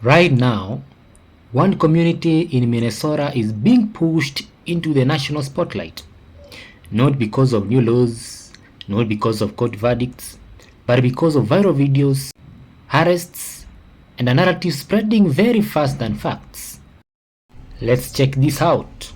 Right now, one community in Minnesota is being pushed into the national spotlight, not because of new laws, not because of court verdicts, but because of viral videos, arrests, and a narrative spreading very fast than facts. Let's check this out.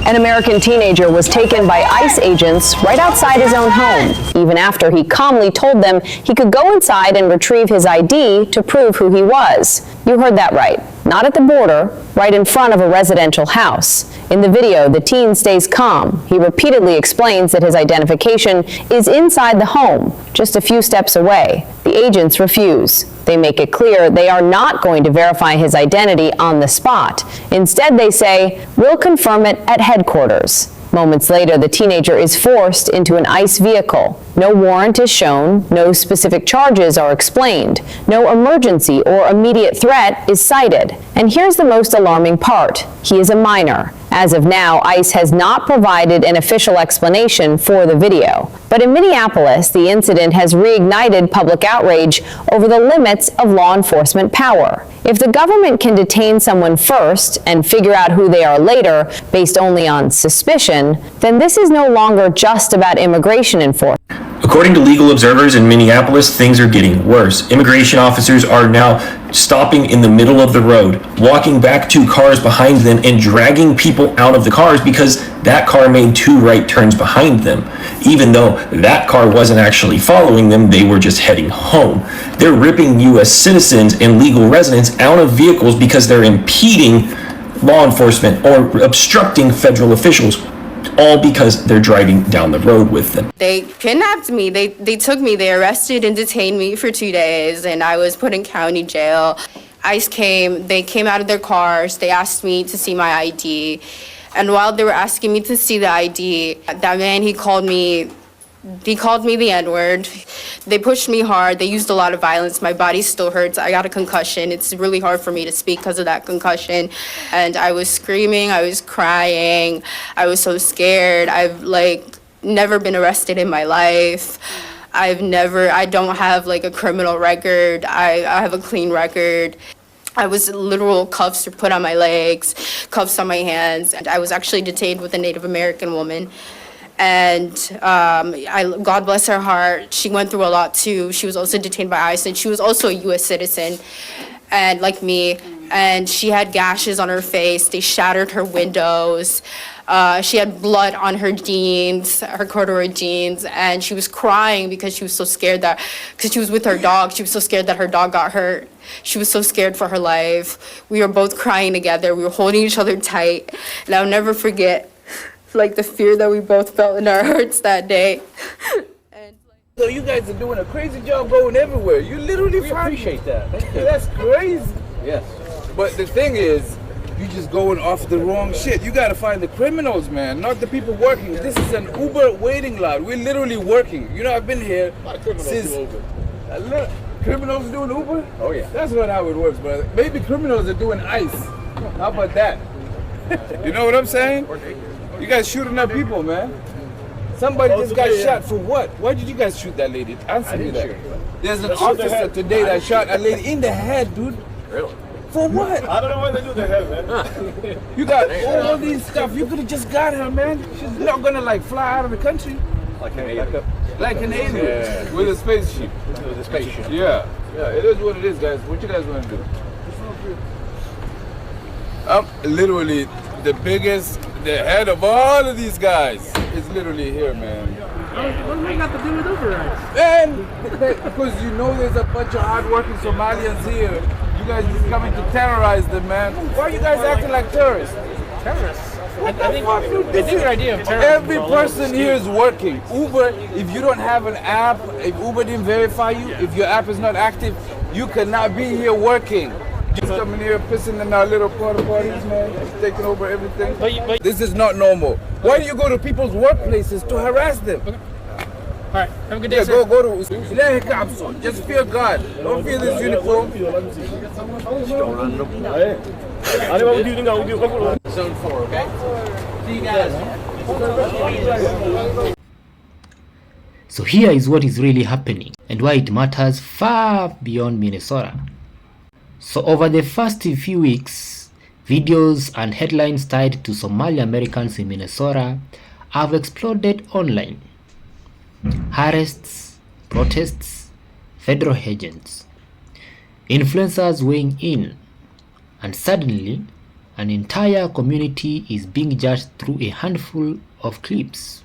An American teenager was taken by ICE agents right outside his own home, even after he calmly told them he could go inside and retrieve his ID to prove who he was. You heard that right. Not at the border, right in front of a residential house. In the video, the teen stays calm. He repeatedly explains that his identification is inside the home, just a few steps away. The agents refuse. They make it clear they are not going to verify his identity on the spot. Instead, they say, "We'll confirm it at headquarters." Moments later, the teenager is forced into an ICE vehicle. No warrant is shown, no specific charges are explained, no emergency or immediate threat is cited. And here's the most alarming part. He is a minor. As of now, ICE has not provided an official explanation for the video. But in Minneapolis, the incident has reignited public outrage over the limits of law enforcement power. If the government can detain someone first and figure out who they are later based only on suspicion, then this is no longer just about immigration enforcement. According to legal observers in Minneapolis, things are getting worse. Immigration officers are now stopping in the middle of the road, walking back to cars behind them and dragging people out of the cars because that car made 2 right turns behind them. Even though that car wasn't actually following them, they were just heading home. They're ripping U.S. citizens and legal residents out of vehicles because they're impeding law enforcement or obstructing federal officials, all because they're driving down the road with them. They kidnapped me. They took me. They arrested and detained me for 2 days, and I was put in county jail. ICE came. They came out of their cars. They asked me to see my ID. And while they were asking me to see the ID, that man, he called me the N-word. They pushed me hard. They used a lot of violence. My body still hurts. I got a concussion. It's really hard for me to speak because of that concussion. And I was screaming. I was crying. I was so scared. I've never been arrested in my life. I don't have a criminal record. I have a clean record. Literal cuffs were put on my legs, cuffs on my hands, and I was actually detained with a Native American woman. And God bless her heart, she went through a lot too. She was also detained by ICE, and she was also a U.S. citizen, and like me, and she had gashes on her face. They shattered her windows. She had blood on her jeans, her corduroy jeans, and she was crying because she was so scared because she was with her dog, she was so scared that her dog got hurt. She was so scared for her life. We were both crying together. We were holding each other tight, and I'll never forget the fear that we both felt in our hearts that day. So you guys are doing a crazy job going everywhere. You literally appreciate that. Thank you. That's crazy. Yes. But the thing is, you just going off the wrong shit. You gotta find the criminals, man, not the people working. This is an Uber waiting lot. We're literally working. You know, I've been here since. Criminals doing Uber? Oh yeah. That's not how it works, brother. Maybe criminals are doing ICE. How about that? You know what I'm saying? You guys shooting up people, man. Somebody just got shot for what? Why did you guys shoot that lady? Answer me that. There's an officer today that shot a lady in the head, dude. Really? For what? I don't know why they do the head, man. You got all these stuff. You could have just got her, man. She's not gonna fly out of the country. Like an alien. Like an alien with a spaceship. With a spaceship. Yeah. Yeah, it is what it is, guys. What you guys want to do? I'm literally the head of all of these guys is literally here, man. What do we got to do with Uber rides? And because there's a bunch of hard-working Somalians here. You guys just coming to terrorize them, man. Why are you guys acting like terrorists? Terrorists? I think your idea of terrorism. Every person here is working. Uber, if you don't have an app, if Uber didn't verify you, if your app is not active, you cannot be here working. Just coming here pissing in our little porta potties, man, just taking over everything. But this is not normal. Why do you go to people's workplaces to harass them? Okay. All right, have a good day, sir. Go to just fear God. Don't fear this uniform. Zone 4, okay? See you guys. So here is what is really happening and why it matters far beyond Minnesota. So over the first few weeks, videos and headlines tied to Somali Americans in Minnesota have exploded online. Arrests, protests, federal agents, influencers weighing in, and suddenly an entire community is being judged through a handful of clips.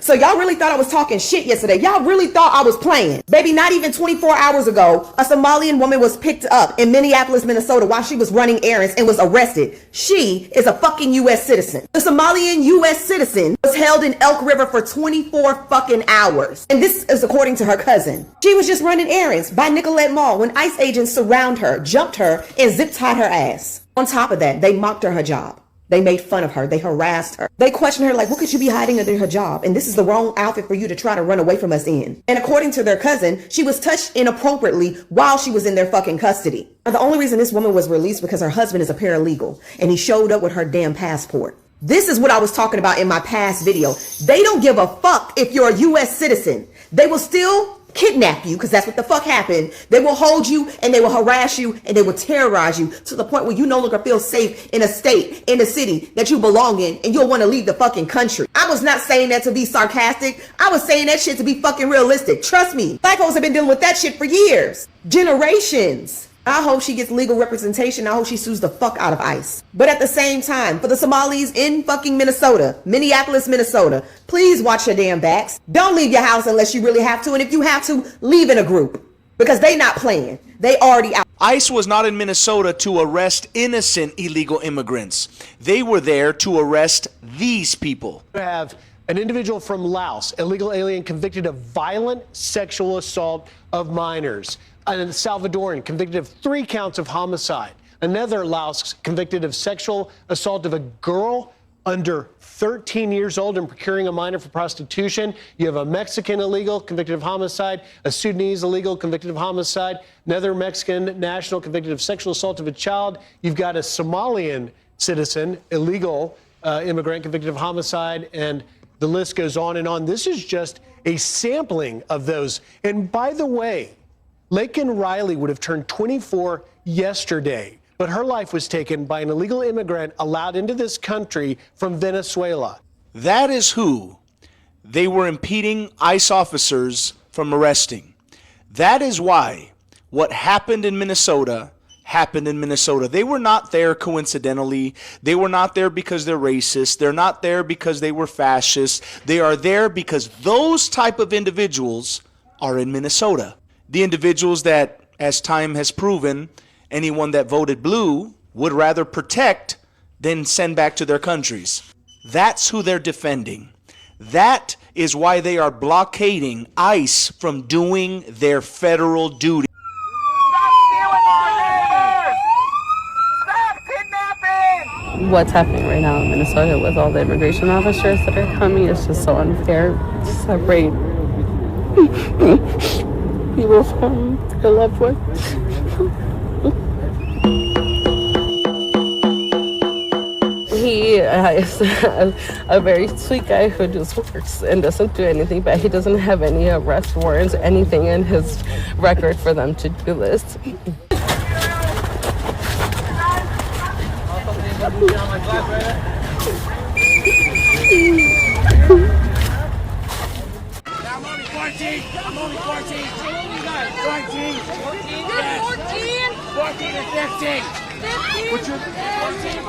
So y'all really thought I was talking shit yesterday. Y'all really thought I was playing. Baby, not even 24 hours ago, a Somalian woman was picked up in Minneapolis, Minnesota while she was running errands and was arrested. She is a fucking U.S. citizen. The Somalian U.S. citizen was held in Elk River for 24 fucking hours. And this is according to her cousin. She was just running errands by Nicolette Mall when ICE agents surround her, jumped her, and zip-tied her ass. On top of that, they mocked her hijab. They made fun of her. They harassed her. They questioned her like, what could you be hiding under her hijab? And this is the wrong outfit for you to try to run away from us in. And according to their cousin, she was touched inappropriately while she was in their fucking custody. The only reason this woman was released because her husband is a paralegal and he showed up with her damn passport. This is what I was talking about in my past video. They don't give a fuck if you're a U.S. citizen. They will still kidnap you because that's what the fuck happened. They will hold you and they will harass you and they will terrorize you to the point where you no longer feel safe in a state, in a city that you belong in, and you'll want to leave the fucking country. I was not saying that to be sarcastic. I was saying that shit to be fucking realistic. Trust me, black folks have been dealing with that shit for years, generations. I hope she gets legal representation. I hope she sues the fuck out of ICE. But at the same time, for the Somalis in fucking Minnesota, Minneapolis, Minnesota, please watch your damn backs. Don't leave your house unless you really have to. And if you have to, leave in a group. Because they not playing. They already out. ICE was not in Minnesota to arrest innocent illegal immigrants. They were there to arrest these people. We have an individual from Laos, illegal alien convicted of violent sexual assault of minors. A Salvadoran convicted of 3 counts of homicide. Another Laos convicted of sexual assault of a girl under 13 years old and procuring a minor for prostitution. You have a Mexican illegal convicted of homicide, a Sudanese illegal convicted of homicide, another Mexican national convicted of sexual assault of a child. You've got a Somalian citizen, illegal immigrant convicted of homicide, and the list goes on and on. This is just a sampling of those. And by the way, Laken Riley would have turned 24 yesterday, but her life was taken by an illegal immigrant allowed into this country from Venezuela. That is who they were impeding ICE officers from arresting. That is why what happened in Minnesota happened in Minnesota. They were not there coincidentally. They were not there because they're racist. They're not there because they were fascist. They are there because those type of individuals are in Minnesota. The individuals that, as time has proven, anyone that voted blue would rather protect than send back to their countries. That's who they're defending. That is why they are blockading ICE from doing their federal duty. Stop stealing our neighbors! Stop kidnapping! What's happening right now in Minnesota with all the immigration officers that are coming is just so unfair to separate people from their loved ones. He is a very sweet guy who just works and doesn't do anything, but he doesn't have any arrest warrants, anything in his record for them to do this. I'm only 14. I'm only 14. 14. 14 and 15. 15? What's your 14, 15?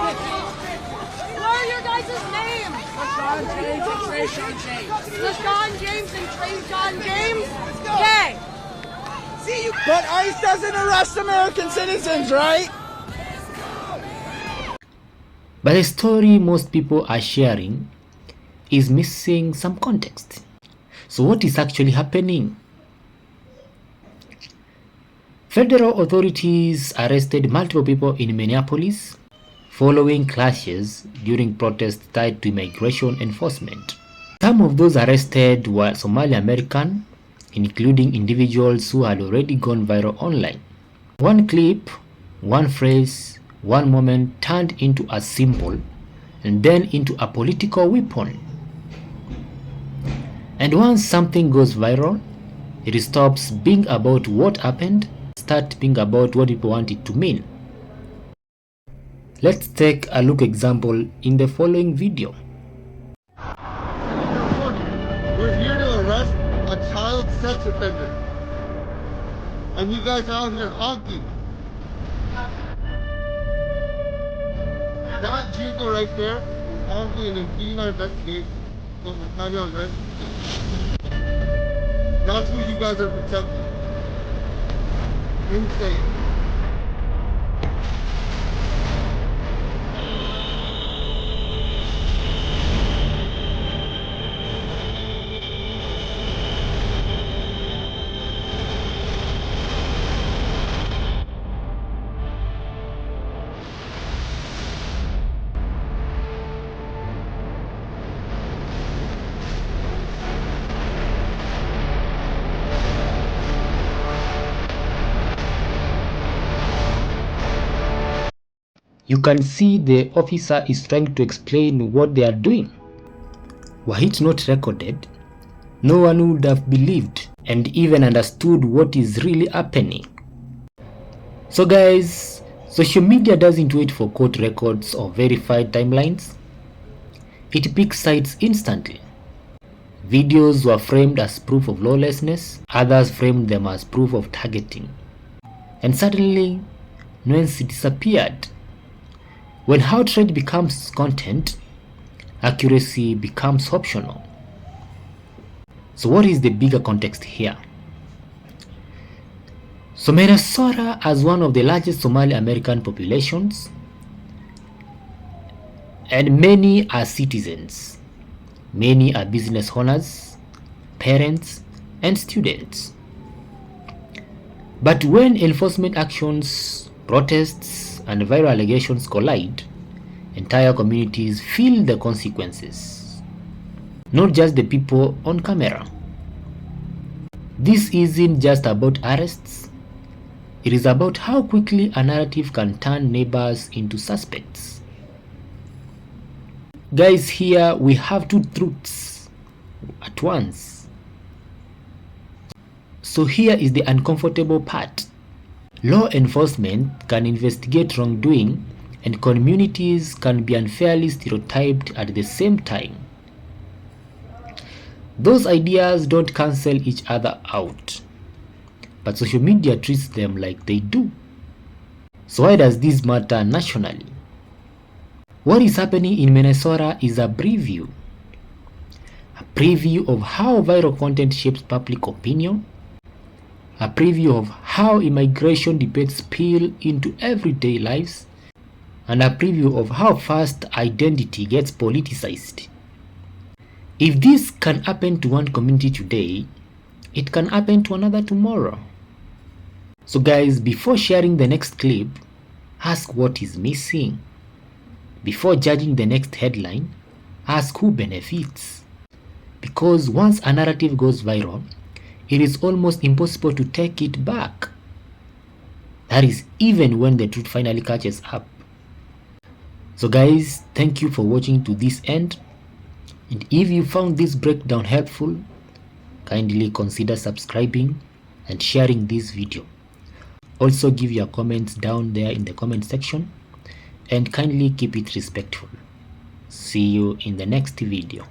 What are your guys' names? LaShawn James and Trayshawn James. LaShawn James and Trayshawn James? Okay. See you. But ICE doesn't arrest American citizens, right? But the story most people are sharing is missing some context. So what is actually happening? Federal authorities arrested multiple people in Minneapolis following clashes during protests tied to immigration enforcement. Some of those arrested were Somali American, including individuals who had already gone viral online. One clip, one phrase, one moment turned into a symbol and then into a political weapon. And once something goes viral, it stops being about what happened, start being about what people want it to mean. Let's take a look example in the following video. We're here to arrest a child sex offender. And you guys are out here honking. That vehicle right there, honking and impeding our investigation. That's who you guys are protecting. Insane. You can see the officer is trying to explain what they are doing. Were it not recorded, no one would have believed and even understood what is really happening. So guys, social media doesn't wait for court records or verified timelines. It picks sides instantly. Videos were framed as proof of lawlessness, others framed them as proof of targeting. And suddenly, nuance disappeared. When outrage becomes content, accuracy becomes optional. So what is the bigger context here? So Minnesota has one of the largest Somali American populations, and many are citizens. Many are business owners, parents, and students. But when enforcement actions, protests, and viral allegations collide, entire communities feel the consequences. Not just the people on camera. This isn't just about arrests. It is about how quickly a narrative can turn neighbors into suspects. Guys, here we have two truths at once. So here is the uncomfortable part. Law enforcement can investigate wrongdoing and communities can be unfairly stereotyped at the same time. Those ideas don't cancel each other out, but social media treats them like they do. So why does this matter nationally? What is happening in Minnesota is a preview of how viral content shapes public opinion, a preview of how immigration debates spill into everyday lives, and a preview of how fast identity gets politicized. If this can happen to one community today, it can happen to another tomorrow. So guys, before sharing the next clip, ask what is missing. Before judging the next headline, ask who benefits. Because once a narrative goes viral, it is almost impossible to take it back. That is even when the truth finally catches up. So guys, thank you for watching to this end. And if you found this breakdown helpful, kindly consider subscribing and sharing this video. Also give your comments down there in the comment section and kindly keep it respectful. See you in the next video.